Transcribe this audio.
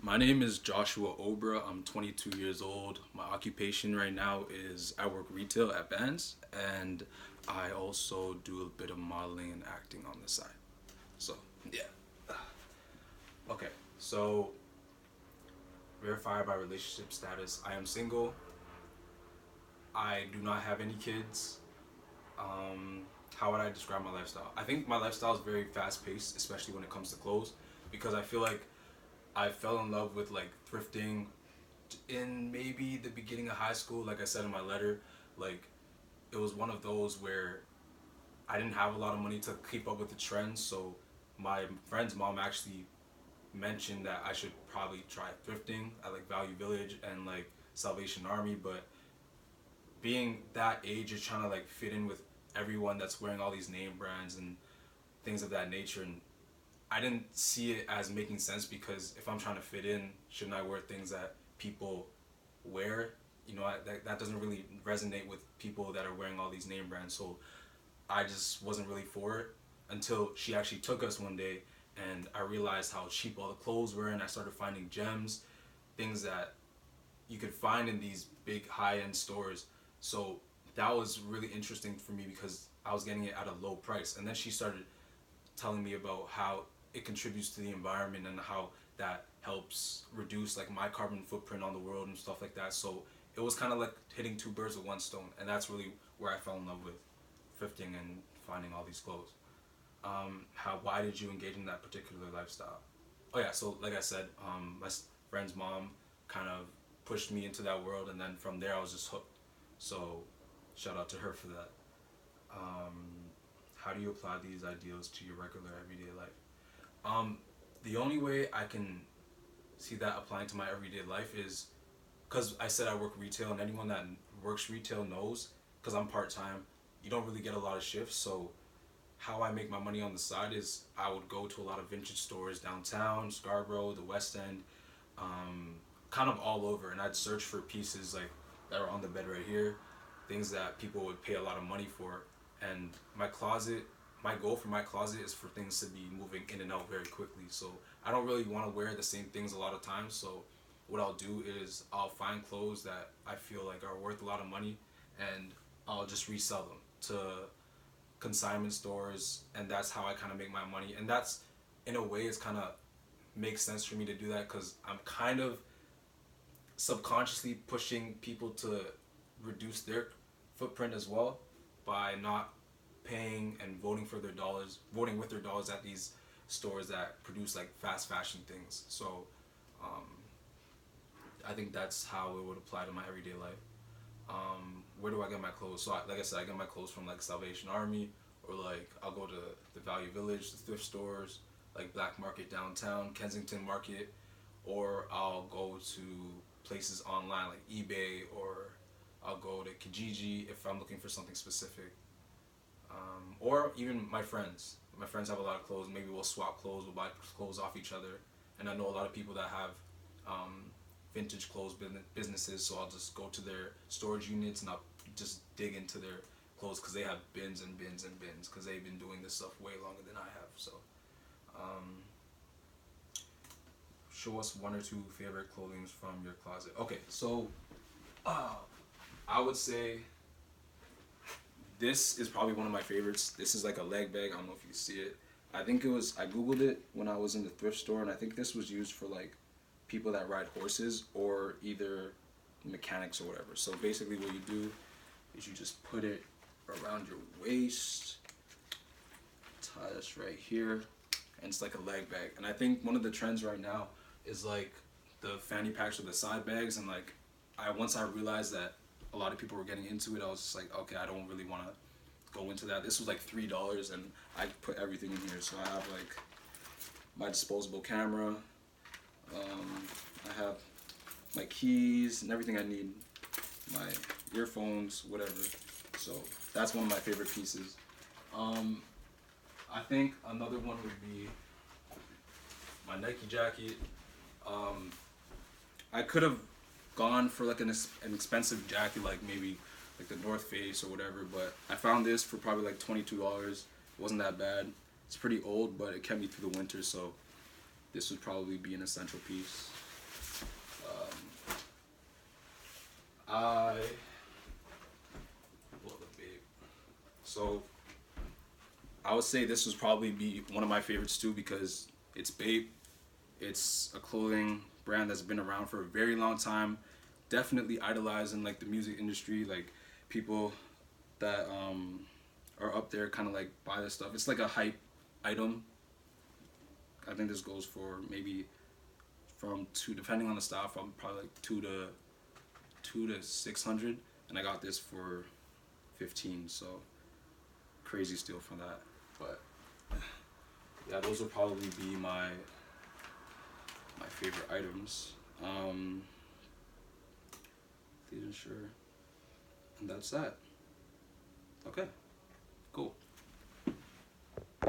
My name is Joshua Obra. I'm 22 years old. My occupation right now is I work retail at Vans, and I also do a bit of modeling and acting on the side. So, yeah. Okay, so verified by relationship status. I am single. I do not have any kids. Um, how would I describe my lifestyle? I think my lifestyle is very fast paced, especially when it comes to clothes, because I feel like I fell in love with like thrifting in maybe the beginning of high school. Like I said in my letter, like it was one of those where I didn't have a lot of money to keep up with the trends. So my friend's mom actually mentioned that I should probably try thrifting at like Value Village and like Salvation Army. But being that age, you're trying to like fit in with everyone that's wearing all these name brands and things of that nature. And I didn't see it as making sense, because if I'm trying to fit in, shouldn't I wear things that people wear? That doesn't really resonate with people that are wearing all these name brands. So I just wasn't really for it until she actually took us one day, and I realized how cheap all the clothes were, and I started finding gems, things that you could find in these big high end stores. So that was really interesting for me because I was getting it at a low price. And then she started telling me about how it contributes to the environment and how that helps reduce like my carbon footprint on the world and stuff like that. So it was kind of like hitting two birds with one stone, and that's really where I fell in love with thrifting and finding all these clothes. How Why did you engage in that particular lifestyle? Oh yeah, so like I said, my friend's mom kind of pushed me into that world, and then from there I was just hooked. So shout out to her for that. Um, how do you apply these ideals to your regular everyday life? Um, the only way I can see that applying to my everyday life is because I said I work retail, and anyone that works retail knows, because I'm part time, you don't really get a lot of shifts. So how I make my money on the side is I would go to a lot of vintage stores downtown, Scarborough, the West End, um, kind of all over, and I'd search for pieces like that are on the bed right here, things that people would pay a lot of money for. And my goal for my closet is for things to be moving in and out very quickly. So I don't really want to wear the same things a lot of times. So what I'll do is I'll find clothes that I feel like are worth a lot of money, and I'll just resell them to consignment stores, and that's how I kind of make my money. And that's, in a way, it's kind of makes sense for me to do that because I'm kind of subconsciously pushing people to reduce their footprint as well by not paying and voting with their dollars at these stores that produce like fast fashion things. So um, I think that's how it would apply to my everyday life. Where do I get my clothes? So like I said, I get my clothes from like Salvation Army, or like I'll go to the Value Village, the thrift stores, like Black Market downtown, Kensington Market, or I'll go to places online like eBay, or I'll go to Kijiji if I'm looking for something specific. Or even my friends. My friends have a lot of clothes. Maybe we'll swap clothes. We'll buy clothes off each other. And I know a lot of people that have um, vintage clothes businesses. So I'll just go to their storage units and I'll just dig into their clothes because they have bins and bins and bins because they've been doing this stuff way longer than I have. So um, show us one or two favorite clothing from your closet. Okay, so uh, I would say this is probably one of my favorites. This is like a leg bag. I don't know if you see it. I googled it when I was in the thrift store, and I think this was used for like people that ride horses or either mechanics or whatever. So basically, what you do is you just put it around your waist, tie this right here, and it's like a leg bag. And I think one of the trends right now is like the fanny packs or the side bags. And like once I realized that a lot of people were getting into it, I was just like, okay, I don't really want to go into that. This was like $3, and I put everything in here. So I have like my disposable camera. I have my keys and everything I need, my earphones, whatever. So that's one of my favorite pieces. Um, I think another one would be my Nike jacket. Um, I could have gone for like an expensive jacket, like maybe like the North Face or whatever, but I found this for probably like $22. It wasn't that bad. It's pretty old, but it kept me through the winter, so this would probably be an essential piece. I well, the babe. So I would say this would probably be one of my favorites too because it's Bape. It's a clothing brand that's been around for a very long time. Definitely idolizing like the music industry, like people that are up there kind of like buy this stuff. It's like a hype item. I think this goes for maybe from two, depending on the style, from probably like two to 600, and I got this for 15. So crazy steal from that. But yeah, those would probably be my favorite items. These are sure, and that's that. Okay.